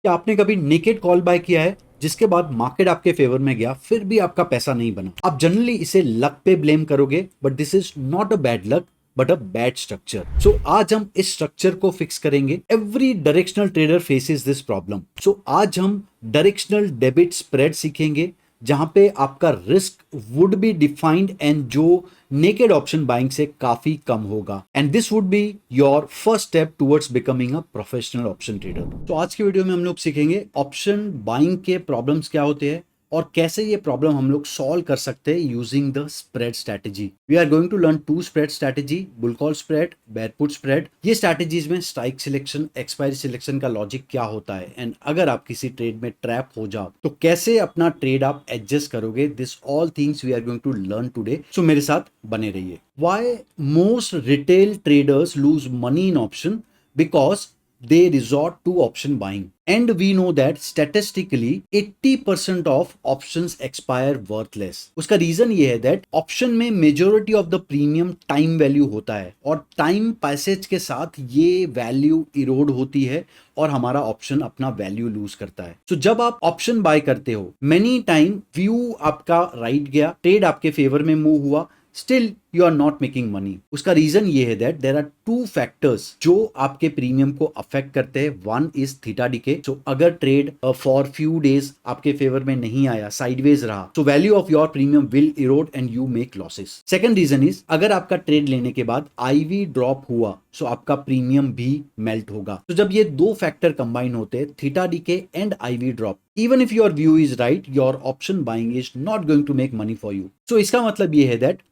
क्या आपने कभी नेकेड कॉल बाय किया है जिसके बाद मार्केट आपके फेवर में गया फिर भी आपका पैसा नहीं बना? आप जनरली इसे लक पे ब्लेम करोगे, but this is not a bad luck but a bad structure. So आज हम इस स्ट्रक्चर को फिक्स करेंगे। Every directional trader faces this problem. So आज हम डायरेक्शनल डेबिट स्प्रेड सीखेंगे जहां पे आपका risk would be defined and जो नेकेड ऑप्शन बाइंग से काफी कम होगा, and this would be your first step towards becoming a professional option trader. तो आज के वीडियो में हम लोग सीखेंगे ऑप्शन बाइंग के प्रॉब्लम्स क्या होते हैं और कैसे ये प्रॉब्लम हम लोग सॉल्व कर सकते हैं using the spread strategy. We are going to learn to spread strategy, bull call spread, bear put spread. ये स्ट्रैटेजीज में स्ट्राइक सिलेक्शन, एक्सपायरी सिलेक्शन का लॉजिक क्या होता है, एंड अगर आप किसी ट्रेड में ट्रैप हो जाओ तो कैसे अपना ट्रेड आप एडजस्ट करोगे। This all things we are going to learn today, so मेरे साथ बने रहिए। Why most retail traders lose money in option? Because they resort to option buying, and we know that statistically 80% of options expire worthless. उसका reason ये है that option में majority of the premium time value होता है और time passage के साथ ये वैल्यू इरोड होती है और हमारा ऑप्शन अपना वैल्यू लूज करता है। तो जब आप ऑप्शन बाय करते हो, मेनी टाइम व्यू आपका राइट गया, ट्रेड आपके फेवर में मूव हुआ, still you are not making money. उसका रीजन ये है that there are two factors जो आपके प्रीमियम को अफेक्ट करते हैं। One is theta decay. So अगर ट्रेड फॉर फ्यू डेज आपके फेवर में नहीं आया, साइडवेज रहा, तो value of your premium will erode and you make losses. Second reason is अगर आपका ट्रेड लेने के बाद आईवी ड्रॉप हुआ, सो आपका प्रीमियम भी मेल्ट होगा। तो जब ये दो फैक्टर कंबाइन होते हैं, theta decay and IV drop, even if your view is right, your option buying is not going to make money for you. So इसका मतलब ये है दैट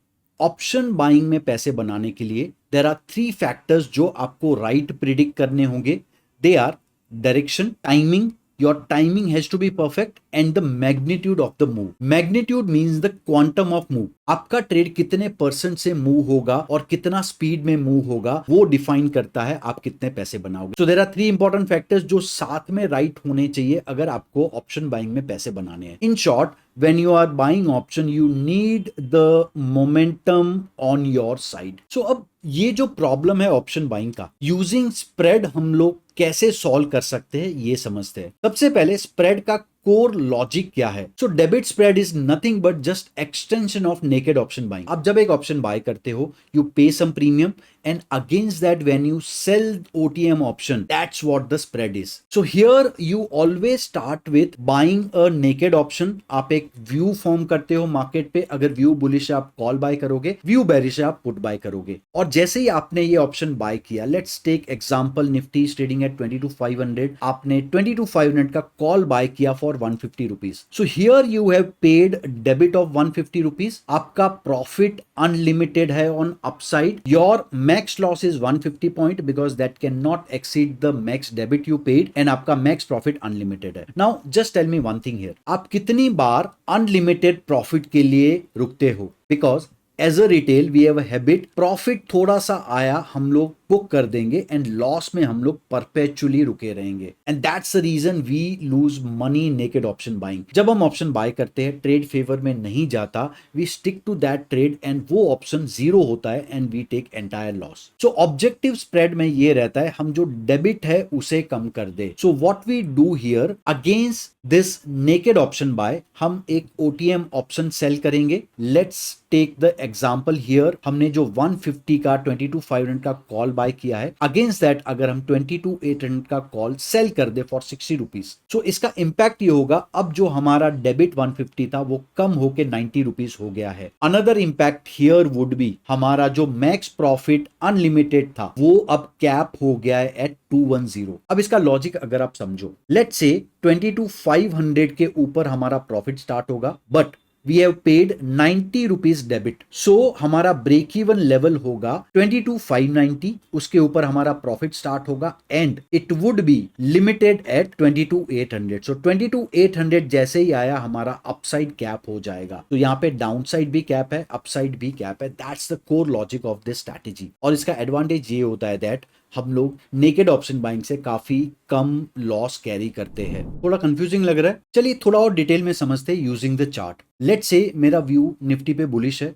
ऑप्शन बाइंग में पैसे बनाने के लिए देर आर थ्री फैक्टर्स जो आपको राइट प्रिडिक्ट करने होंगे। They are direction, timing, your timing has to be perfect, and the magnitude of the move. Magnitude means the quantum of move. आपका ट्रेड कितने परसेंट से मूव होगा और कितना स्पीड में मूव होगा वो डिफाइन करता है आप कितने पैसे बनाओगे। So there are three important factors जो साथ में राइट होने चाहिए अगर आपको ऑप्शन बाइंग में पैसे बनाने हैं। In short, when you are buying option you need the momentum on your side. So अब ये जो प्रॉब्लम है ऑप्शन बाइंग का, यूजिंग स्प्रेड हम लोग कैसे सॉल्व कर सकते हैं ये समझते हैं। सबसे पहले स्प्रेड का कोर लॉजिक क्या है? So debit spread is nothing but just extension of naked option buying. आप जब एक ऑप्शन बाय करते हो, यू पे सम premium and against that when you sell OTM option, that's what the spread is. So here you always start with buying a naked option. आप एक view form करते हो मार्केट पे, अगर व्यू बुलिश है आप कॉल बाय करोगे, view bearish है आप पुट बाय करोगे। और जैसे ही आपने ये ऑप्शन बाय किया, let's take example, Nifty is trading at 22,500, आपने 22,500 का कॉल बाय किया for 150 rupees. So here you have paid debit of 150 rupees. आपका प्रॉफिट अनलिमिटेड है on upside. Your max loss is 150 point because that cannot exceed the max debit you paid, and आपका max profit unlimited है। Now just tell me one thing here, आप कितनी बार unlimited profit के लिए रुकते हो? Because as a retail we have a habit, profit थोड़ा सा आया हम लोग बुक कर देंगे एंड लॉस में हम लोग परपेचुअली रुके रहेंगे, and that's the reason we lose money naked option buying. जब हम ऑप्शन बाय करते हैं, ट्रेड फेवर में नहीं जाता, we stick to that trade and वो ऑप्शन जीरो होता है and we take entire loss. So objective spread में ये रहता है हम जो डेबिट है उसे कम कर दे। So what we do here against this naked option buy, हम एक ओटीएम ऑप्शन सेल करेंगे। Let's take the example here, हमने जो 150 का 22,500 का कॉल बाय किया है, अगेंस्ट दैट अगर हम 22,800 का कॉल सेल कर दे फॉर 60 रुपीज, सो इसका इंपैक्ट ये होगा, अब जो हमारा डेबिट 150 था वो कम होके 90 रुपीज हो गया है। Another impact here would B, हमारा जो मैक्स प्रॉफिट अनलिमिटेड था वो अब कैप हो गया है एट 210। अब इसका लॉजिक अगर आप समझो, लेट्स से 22,500 के ऊपर हमारा प्रॉफिट स्टार्ट होगा, but we have paid 90 rupees debit. So हमारा ब्रेक इवन लेवल होगा 22,590, उसके ऊपर हमारा प्रॉफिट स्टार्ट होगा and it would be limited at 22,800। So 22,800 जैसे ही आया हमारा अपसाइड कैप हो जाएगा। तो यहाँ पे डाउनसाइड भी कैप है, अपसाइड भी कैप है। That's the core logic of this strategy. और इसका एडवांटेज ये होता है दैट हम लोग नेकेड ऑप्शन बाइंग से काफी कम लॉस कैरी करते हैं। थोड़ा कंफ्यूजिंग लग रहा है, चलिए थोड़ा और डिटेल में समझते हैं using the chart. Let's say मेरा व्यू निफ्टी पे बुलिश है,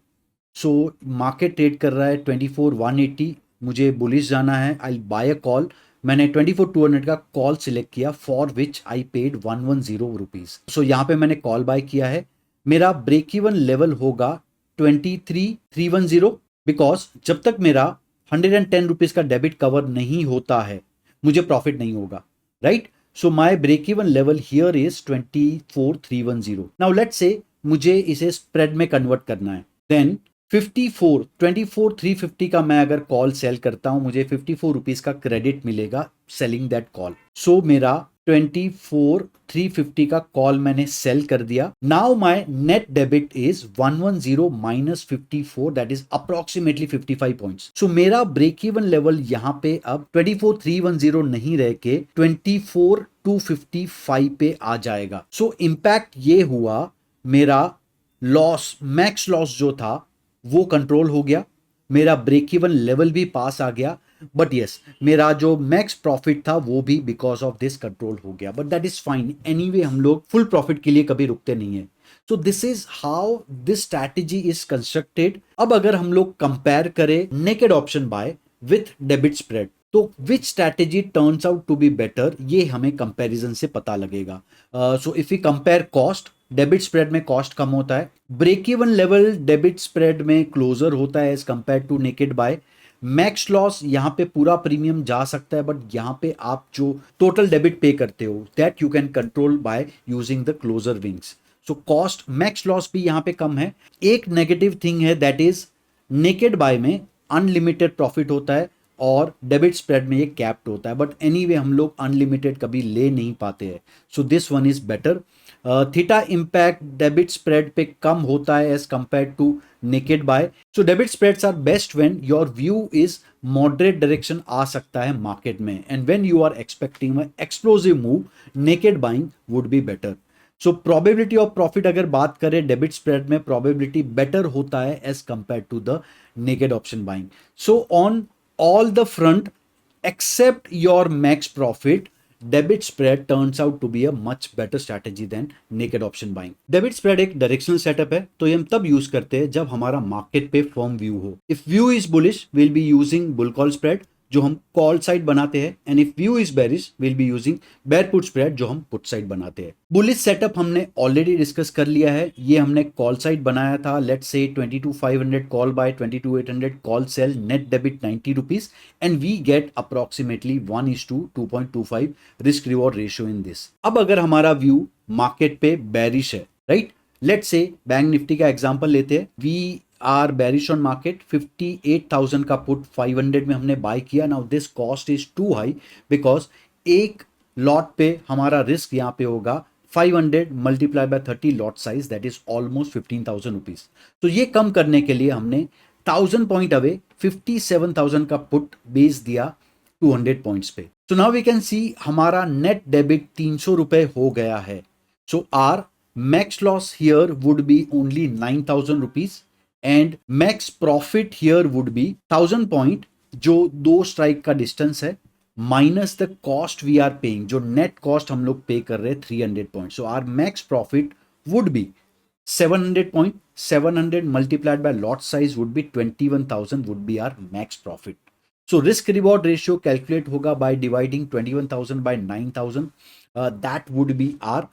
सो मार्केट ट्रेड कर रहा है 24,180, मुझे बुलिश जाना है, आई बाय अ कॉल मैंने 24,200 का कॉल सिलेक्ट किया for which I paid 110 rupees. So यहाँ पे मैंने कॉल बाय किया है। मेरा ब्रेक इवन लेवल होगा 23,310 बिकॉज जब तक मेरा 110 रुपीज का डेबिट कवर नहीं होता है मुझे प्रॉफिट नहीं होगा, right. So my break even level here is 24,310। Now let's say मुझे इसे स्प्रेड में कन्वर्ट करना है, देन 24,350 का मैं अगर कॉल सेल करता हूं मुझे 54 रुपीज का क्रेडिट मिलेगा सेलिंग दैट कॉल। सो मेरा 24,350 का कॉल मैंने सेल कर दिया। Now my net debit is 110 minus 54 that is approximately 55 points. So मेरा ब्रेक इवन लेवल यहां पे अब 24,310 नहीं रह के 24,255 पे आ जाएगा। सो इंपैक्ट ये हुआ, मेरा लॉस, मैक्स लॉस जो था वो कंट्रोल हो गया, मेरा ब्रेक इवन लेवल भी पास आ गया, बट यस मेरा जो मैक्स प्रॉफिट था वो भी बिकॉज ऑफ दिस कंट्रोल हो गया। But that is fine, anyway हम लोग फुल प्रॉफिट के लिए कभी रुकते नहीं है। So this is how this strategy is constructed. अब अगर हम लोग कंपेयर करें naked option buy with debit spread, तो which strategy turns out to be better, ये हमें कंपैरिजन से पता लगेगा। So if you compare cost, debit spread में कॉस्ट कम होता है, break even level debit spread में क्लोजर होता है as compare to naked buy. Max loss यहाँ पे पूरा प्रीमियम जा सकता है, बट यहाँ पे आप जो टोटल डेबिट पे करते हो that you can control by using the closer wings. So cost, max loss भी यहाँ पे कम है। एक नेगेटिव थिंग है दैट इज नेकेड बाय में अनलिमिटेड प्रॉफिट होता है और डेबिट स्प्रेड में ये कैप्ड होता है, बट एनीवे हम लोग अनलिमिटेड कभी ले नहीं पाते हैं। So this one is better. Theta impact debit spread पे कम होता है as compare to naked buy. So debit spreads are best when your view is moderate direction आ सकता है मार्केट में, and when you are expecting explosive move naked buying would be better. So probability of profit अगर बात करें debit spread में probability better होता है as compare to the naked option buying. So on all the front except your max profit, debit spread turns out to be a much better strategy than naked option buying. Debit spread एक directional setup है, तो ये हम तब use करते हैं जब हमारा मार्केट पे फर्म व्यू हो। If view is bullish will be using bull call spread जो हम कॉल साइड बनाते हैं, and if view is bearish will be using bear put spread जो हम पुट साइड बनाते हैं। बुलिश सेटअप हमने ऑलरेडी डिस्कस कर लिया है, ये हमने कॉल साइड बनाया था। Let's say 22,500 call buy 22,800 call sell, net debit 90 rupees and we get approximately 1:2.25 risk reward ratio in this. अब अगर हमारा व्यू मार्केट पे बेरिश है, right, let's say bank Nifty का एग्जांपल लेते हैं, we are bearish on market, 58,000 का put 500 में हमने बाय किया। Now this cost is too high because एक लॉट पे हमारा रिस्क यहाँ पे होगा 500 multiply by 30 lot size that is almost 15,000 rupees. तो ये कम करने के लिए हमने 1000 पॉइंट अवे 57,000 का पुट बेच दिया 200 पॉइंट्स पे। So now we can see हमारा नेट डेबिट 300 रुपए हो गया है। So our max loss here would be only 9,000 rupees and max profit here would be 1000 point जो 2 स्ट्राइक का डिस्टेंस है minus the cost we are paying, जो net cost हम लोग पे कर रहे हैं 300 point. So our max profit would be 700 point, 700 multiplied by lot size would be 21,000 would be our max profit. So risk reward ratio calculate होगा by dividing 21,000 by 9,000, that would be our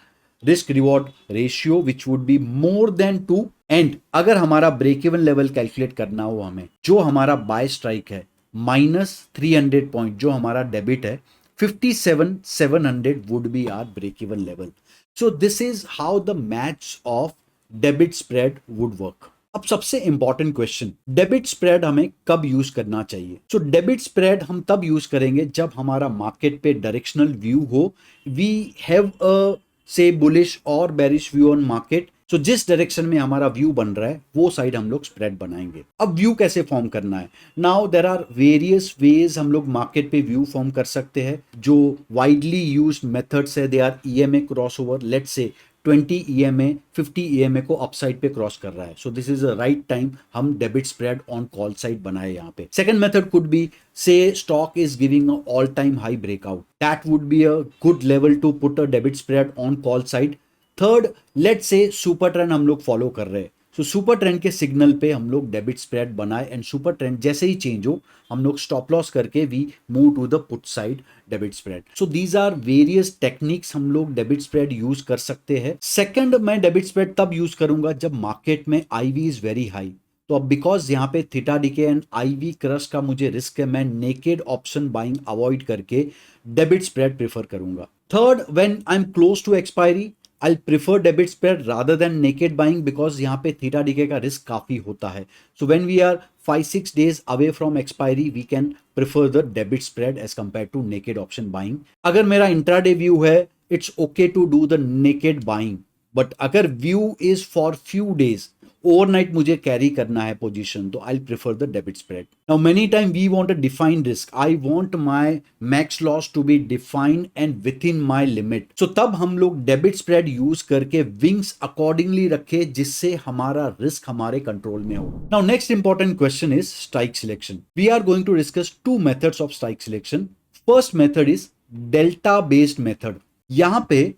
risk reward ratio which would be more than 2। And अगर हमारा break even level calculate करना हो हमें, जो हमारा buy strike है minus 300 point जो हमारा डेबिट है, 57,700 would be our break even level. So this is how the maths of debit spread would work. अब सबसे इंपॉर्टेंट क्वेश्चन, डेबिट स्प्रेड हमें कब यूज करना चाहिए? सो डेबिट स्प्रेड हम तब यूज करेंगे जब हमारा मार्केट पे डायरेक्शनल व्यू हो, वी हैव अ से बुलिश और बेरिश व्यू ऑन मार्केट। सो जिस डायरेक्शन में हमारा व्यू बन रहा है वो साइड हम लोग स्प्रेड बनाएंगे। अब व्यू कैसे फॉर्म करना है? Now there are various ways हम लोग मार्केट पे व्यू फॉर्म कर सकते हैं। जो वाइडली यूज्ड मेथड्स है, they are EMA crossover. Let's say 20 EMA 50 EMA को अपसाइड पे क्रॉस कर रहा है, so this is a right time हम debit spread on call side बनाए यहाँ पे। Second method could be say stock is giving a all time high breakout, that would be a good level to put a debit spread on call side. Third, let's say super trend हम लोग follow कर रहे हैं, so super trend के signal पे हम लोग debit spread बनाए एंड सुपर ट्रेंड जैसे ही चेंज हो हम लोग स्टॉप लॉस करके we move to the put side debit spread. So these are various techniques हम लोग डेबिट स्प्रेड यूज कर सकते हैं। सेकंड, मैं डेबिट स्प्रेड तब यूज करूंगा जब मार्केट में आईवी इज वेरी हाई। तो अब बिकॉज यहाँ पे theta decay and IV crush का मुझे रिस्क है, मैं नेकेड ऑप्शन बाइंग अवॉइड करके डेबिट स्प्रेड प्रेफर करूंगा। Third, when I am close to expiry I prefer debit spread rather than naked buying because यहाँ पे थीटा डीके का risk काफी होता है। So when we are 5-6 days away from expiry we can prefer the debit spread as compared to naked option buying। अगर मेरा intraday view है it's okay to do the naked buying, but अगर view is for few days, overnight मुझे carry करना है position, तो I prefer the debit spread. Now many time we want a defined risk, I want my max loss to be defined and within my limit. So तब हम लोग debit spread use करके wings accordingly रखे जिससे हमारा risk हमारे control में हो। Now next important question is strike selection. We are going to discuss two methods of strike selection. First method is delta based method. यहां पे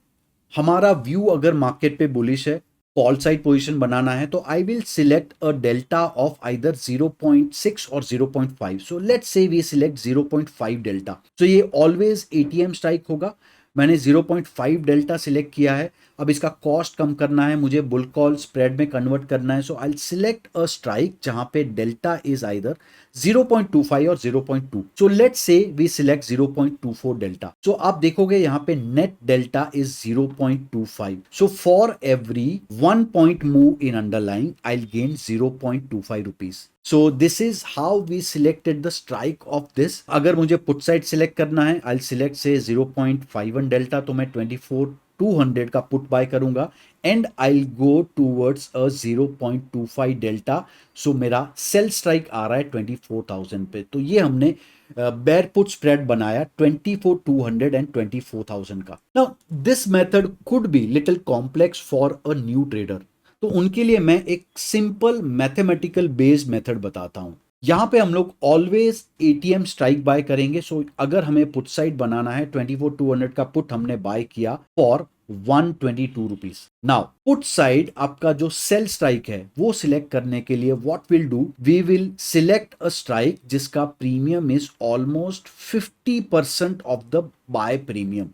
हमारा व्यू अगर मार्केट पे बुलिश है, कॉल साइड पोजीशन बनाना है, तो I will select a delta of either 0.6 और 0.5। So let's say we select 0.5 delta. So ये ऑलवेज एटीएम स्ट्राइक होगा। मैंने 0.5 डेल्टा सिलेक्ट किया है। अब इसका कॉस्ट कम करना है, मुझे बुल कॉल स्प्रेड में कन्वर्ट करना है। सो आई सिलेक्ट अ स्ट्राइक जहां पे डेल्टा इज आइदर 0.25 और 0.2। So let's say we select 0.24 delta. So आप देखोगे यहाँ पे net delta is 0.25। So for every 1 point move in underlying I'll gain 0.25 rupees। So this is how we selected the strike of this। अगर मुझे put side select करना है I'll select से 0.51 delta, तो मैं 24,200 का पुट बाय करूंगा and I'll go towards a 0.25 delta. So मेरा सेल स्ट्राइक आ रहा है 24,000 पे। तो ये हमने बेयर पुट स्प्रेड बनाया 24,200 एंड 24,000 का। Now this method could be little complex for a new trader, तो उनके लिए मैं एक सिंपल मैथमेटिकल बेस्ड मेथड बताता हूं। यहां पे हम लोग ऑलवेज एटीएम स्ट्राइक बाय करेंगे। सो अगर हमें पुट साइड बनाना है, 24,200 का पुट हमने बाय किया for 122 rupees. Now put side आपका जो सेल स्ट्राइक है वो सिलेक्ट करने के लिए what will do, we will select a strike जिसका premium is almost 50% of the buy premium.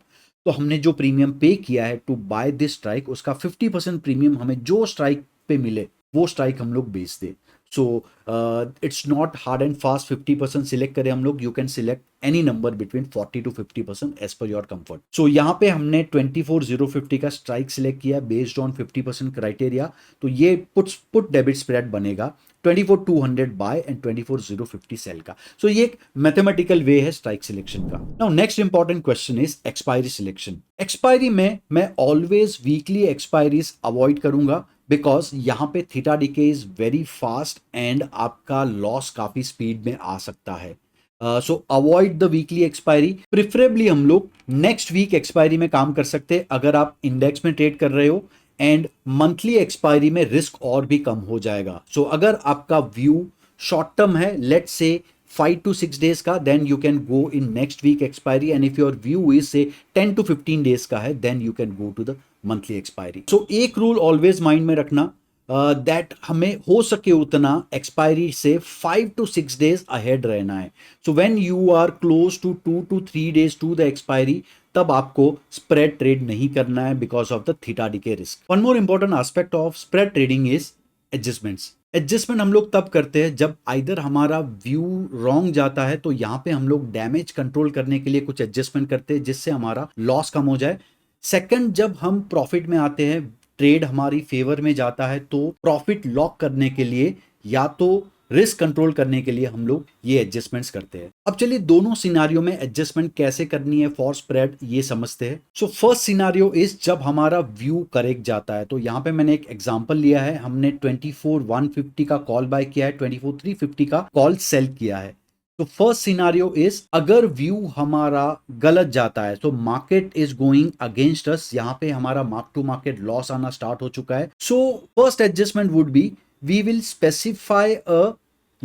तो हमने जो प्रीमियम पे किया है टू बाय दिस स्ट्राइक, उसका 50% प्रीमियम हमें जो स्ट्राइक पे मिले वो स्ट्राइक हम लोग बेच दे। So it's not hard and fast 50% select करें हम लोग, you can select any number between 40 to 50% as per your comfort. So यहाँ पे हमने 24,050 का स्ट्राइक सिलेक्ट किया बेस्ड ऑन 50% क्राइटेरिया। तो ये पुट डेबिट स्प्रेड बनेगा 24,200 बाय एंड 24,050 सेल का। सो ये एक मैथमेटिकल वे है स्ट्राइक सिलेक्शन का। Now next important question is expiry selection. Expiry में मैं ऑलवेज वीकली एक्सपायरीज अवॉइड करूंगा बिकॉज यहां पे theta DK is very fast and आपका लॉस काफी स्पीड में आ सकता है। सो avoid the weekly expiry. Preferably हम लोग नेक्स्ट वीक एक्सपायरी में काम कर सकते हैं अगर आप इंडेक्स में ट्रेड कर रहे हो, एंड मंथली एक्सपायरी में रिस्क और भी कम हो जाएगा। सो अगर आपका व्यू शॉर्ट टर्म है, लेट्स से 5 to 6 days का, then you can go in next week expiry, and if your view is say 10 to 15 days का है, then you can go to the monthly expiry। so एक rule always mind में रखना that हमें हो सके उतना एक्सपायरी से 5 to 6 days अहेड रहना है। So when you are close to 2 to 3 days to the expiry, तब आपको स्प्रेड ट्रेड नहीं करना है because of the theta decay risk. One more important aspect of spread trading is adjustments. Adjustment हम लोग तब करते हैं जब आइदर हमारा व्यू रॉन्ग जाता है, तो यहाँ पे हम लोग डैमेज कंट्रोल करने के लिए कुछ एडजस्टमेंट करते हैं जिससे हमारा लॉस कम हो जाए। सेकंड, जब हम प्रॉफिट में आते हैं, ट्रेड हमारी फेवर में जाता है, तो प्रॉफिट लॉक करने के लिए या तो रिस्क कंट्रोल करने के लिए हम लोग ये एडजस्टमेंट्स करते हैं। अब चलिए दोनों सिनारियो में एडजस्टमेंट कैसे करनी है फॉर स्प्रेड ये समझते हैं। सो फर्स्ट सिनारियो इज जब हमारा व्यू करेक्ट जाता है। तो यहाँ पे मैंने एक एग्जांपल लिया है, हमने 24,150 का कॉल बाय किया है, 24,350 का कॉल सेल किया है। तो फर्स्ट सिनारियो इज अगर व्यू हमारा गलत जाता है, तो market is going against us, यहाँ पे हमारा मार्क टू मार्केट लॉस आना स्टार्ट हो चुका है। So first adjustment would be we will specify a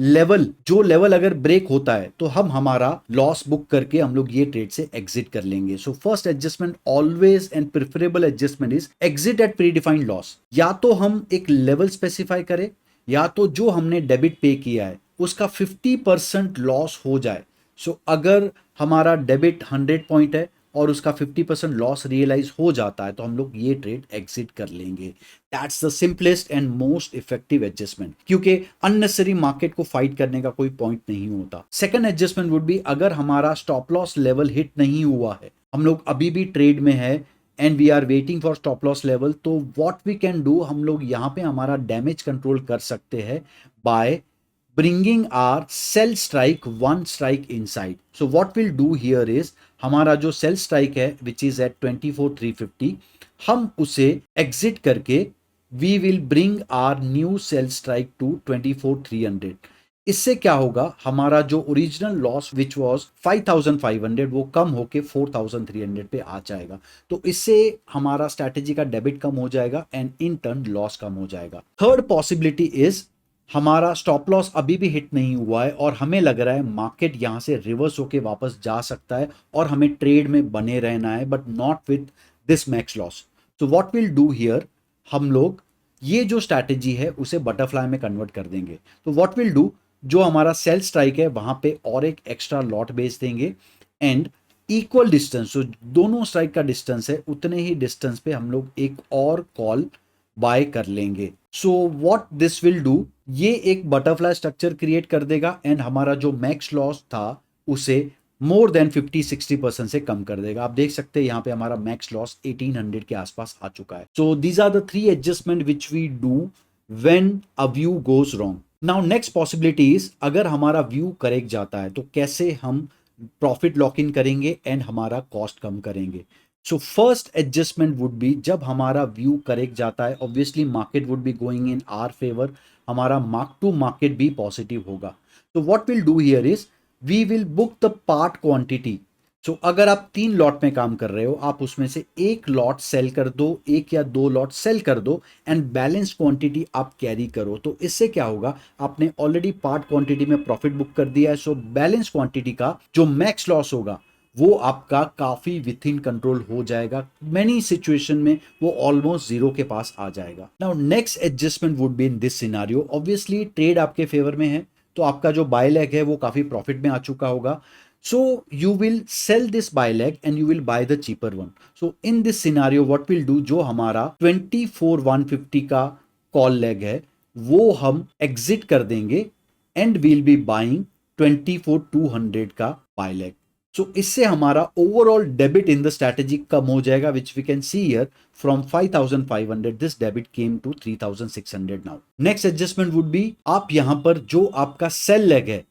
level, जो लेवल अगर ब्रेक होता है तो हम हमारा लॉस बुक करके हम लोग ये ट्रेड से एग्जिट कर लेंगे। So first adjustment always and preferable adjustment is exit at pre defined loss. या तो हम एक लेवल स्पेसिफाई करें, या तो जो हमने डेबिट पे किया है उसका 50% लॉस हो जाए। सो अगर हमारा डेबिट 100 पॉइंट है और उसका 50% लॉस रियलाइज हो जाता है तो हम लोग ये ट्रेड एग्जिट कर लेंगे। That's the simplest and most effective adjustment, क्योंकि अननेसेसरी मार्केट को फाइट करने का कोई पॉइंट नहीं होता। सेकंड एडजस्टमेंट वुड बी, अगर हमारा स्टॉप लॉस लेवल हिट नहीं हुआ है, हम लोग अभी भी ट्रेड में है and we are waiting for stop loss level, तो व्हाट वी कैन डू, हम लोग यहाँ पे हमारा डैमेज कंट्रोल कर सकते हैं bye bringing our sell strike one strike inside. So what we'll do here is, हमारा जो sell strike है which is at 24,350, हम उसे exit करके we will bring our new sell strike to 24,300। इससे क्या होगा, हमारा जो ओरिजिनल लॉस विच वॉज 5,500 वो कम होके 4,300 पे आ जाएगा। तो इससे हमारा स्ट्रैटेजी का डेबिट कम हो जाएगा एंड इन टर्न लॉस कम हो जाएगा। थर्ड पॉसिबिलिटी इज, हमारा स्टॉप लॉस अभी भी हिट नहीं हुआ है और हमें लग रहा है मार्केट यहां से रिवर्स होके वापस जा सकता है और हमें ट्रेड में बने रहना है, but not with this max loss. So what will do here, हम लोग ये जो स्ट्रैटेजी है उसे बटरफ्लाई में कन्वर्ट कर देंगे। तो व्हाट विल डू, जो हमारा सेल स्ट्राइक है वहां पे और एक एक्स्ट्रा लॉट बेच देंगे एंड इक्वल डिस्टेंस, जो दोनों स्ट्राइक का डिस्टेंस है उतने ही डिस्टेंस पे हम लोग एक और कॉल बाय कर लेंगे। So what this will do, ये एक बटरफ्लाई स्ट्रक्चर क्रिएट कर देगा एंड हमारा जो मैक्स लॉस था उसे मोर देन 50-60% से कम कर देगा। आप देख सकते हैं यहाँ पे हमारा मैक्स लॉस 1800 के आसपास आ चुका है। So these are the 3 adjustment which we do when a view goes wrong. Now next possibility is, अगर हमारा व्यू करेक्ट जाता है तो कैसे हम प्रॉफिट लॉक इन करेंगे एंड हमारा कॉस्ट कम करेंगे। So first adjustment would be, जब हमारा व्यू करेक्ट जाता है obviously market would be going in our favour, हमारा मार्क टू मार्केट भी पॉजिटिव होगा। तो what will do here is, we will book the part quantity. So अगर आप 3 लॉट में काम कर रहे हो, आप उसमें से एक लॉट सेल कर दो, एक या 2 लॉट सेल कर दो एंड बैलेंस क्वांटिटी आप कैरी करो। तो इससे क्या होगा, आपने ऑलरेडी पार्ट क्वांटिटी में प्रॉफिट बुक कर दिया है। सो बैलेंस क्वांटिटी का जो मैक्स लॉस होगा वो आपका काफी विथ इन कंट्रोल हो जाएगा। मेनी सिचुएशन में वो ऑलमोस्ट जीरो के पास आ जाएगा। Now next adjustment would be in this scenario, obviously trade आपके फेवर में है तो आपका जो बाय लेग है वो काफी प्रॉफिट में आ चुका होगा। So you will sell this buy leg and you will buy the cheaper one. So in this scenario what we'll do, जो हमारा 24,150 का कॉल लेग है वो हम एग्जिट कर देंगे एंड we'll be buying 24,200 का बाय लेग। सो इससे हमारा overall debit in the strategy कम हो जाएगा, which we can see here from 5,500 this debit came to 3,600 now. Next adjustment would be, आप यहां पर जो आपका सेल लेग है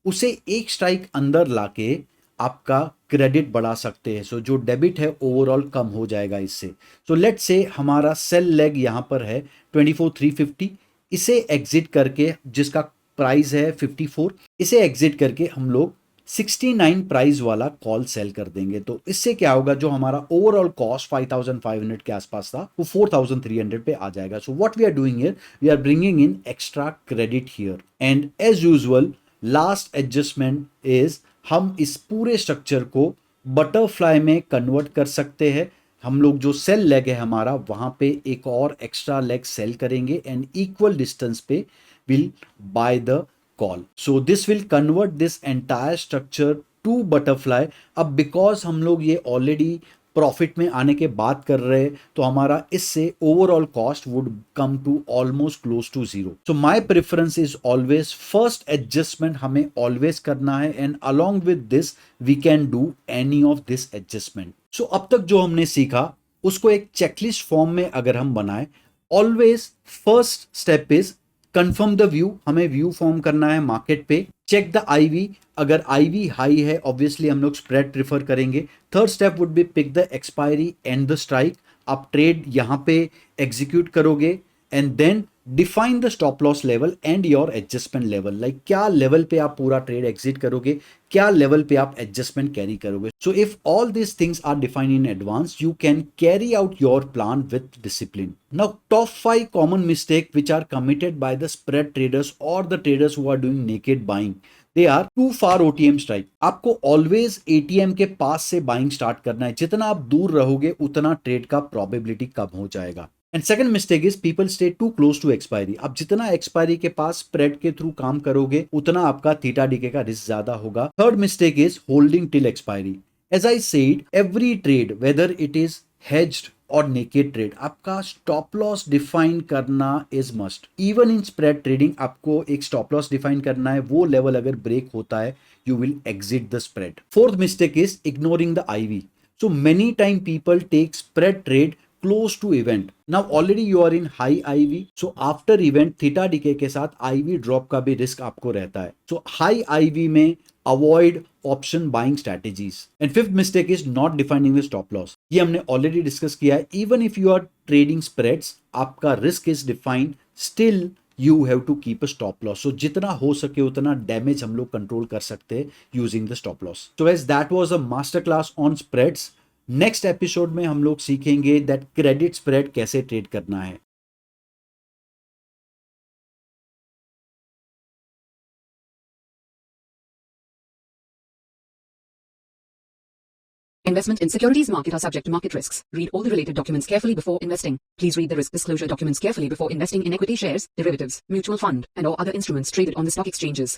उसे एक स्ट्राइक अंदर लाके आपका क्रेडिट बढ़ा सकते हैं। सो जो डेबिट है ओवरऑल कम हो जाएगा इससे। सो लेट्स से हमारा सेल लेग यहां पर है 24,350, इसे एग्जिट करके, जिसका प्राइस है 54, इसे एग्जिट करके हम लोग 69 प्राइस वाला कॉल सेल कर देंगे। तो इससे क्या होगा, जो हमारा ओवरऑल कॉस्ट 5,500 के आसपास था वो 4,300 पे आ जाएगा। So what we are doing here, we are bringing in extra credit here and as usual last adjustment is, हम इस पूरे स्ट्रक्चर को बटरफ्लाई में कन्वर्ट कर सकते हैं। हम लोग जो सेल लेग है हमारा वहां पे एक और एक्स्ट्रा लेग सेल करेंगे एंड इक्वल डिस्टेंस पे will buy the call. So this will convert this entire structure to butterfly. अब बिकॉज हम लोग ये ऑलरेडी प्रॉफिट में आने के बाद कर रहे हैं तो हमारा इससे overall cost would come to almost close to zero. So my preference is always first adjustment हमें ऑलवेज करना है and along with this we can do any of this adjustment. So अब तक जो हमने सीखा उसको एक चेकलिस्ट फॉर्म में अगर हम बनाए, always first step is confirm the view, हमें व्यू फॉर्म करना है मार्केट पे। चेक द आईवी, अगर आईवी हाई है ऑब्वियसली हम लोग स्प्रेड प्रेफर करेंगे। Third step would be pick the expiry and the strike, आप ट्रेड यहां पे एग्जीक्यूट करोगे and then define the stop loss level and your adjustment level, like क्या लेवल पे आप पूरा ट्रेड एग्जिट करोगे, क्या लेवल पे आप एडजस्टमेंट कैरी करोगे. So if all these things are defined in advance, you can carry out your plan with discipline. Now top 5 common mistake which are committed by the spread traders और the traders who are doing naked buying. They are too far OTM strike. आपको always ATM के पास से buying start करना है. जितना आप दूर रहोगे उतना ट्रेड का प्रोबेबिलिटी कम हो जाएगा. And second mistake is people stay too close to expiry. आप जितना एक्सपायरी के पास स्प्रेड के थ्रू काम करोगे उतना आपका थीटा डीके का रिस्क ज्यादा होगा. Third mistake is holding till expiry. As I said, every trade whether it is hedged और नेकेड ट्रेड, आपका स्टॉप लॉस डिफाइन करना is must. Even in spread trading आपको एक स्टॉप लॉस डिफाइन करना है. वो लेवल अगर ब्रेक होता है you will exit the spread. Fourth mistake is ignoring the IV. So many time people take spread trade close to event. Now already you are in high IV. So after event theta decay के साथ IV drop का भी risk आपको रहता है. So high IV में avoid option buying strategies. And fifth mistake is not defining the stop loss. ये हमने already discuss किया है. Even if you are trading spreads, आपका risk is defined, still you have to keep a stop loss. So जितना हो सके उतना damage हम लोग कंट्रोल कर सकते हैं using the stop loss. So as that was a master class on spreads. Next episode में हम लोग सीखेंगे दैट क्रेडिट स्प्रेड कैसे ट्रेड करना है. Investment in securities market are subject to market risks. Read all the related documents carefully before investing. Please read the risk disclosure documents carefully before investing in equity shares, derivatives, mutual fund, and or other instruments traded on the stock exchanges.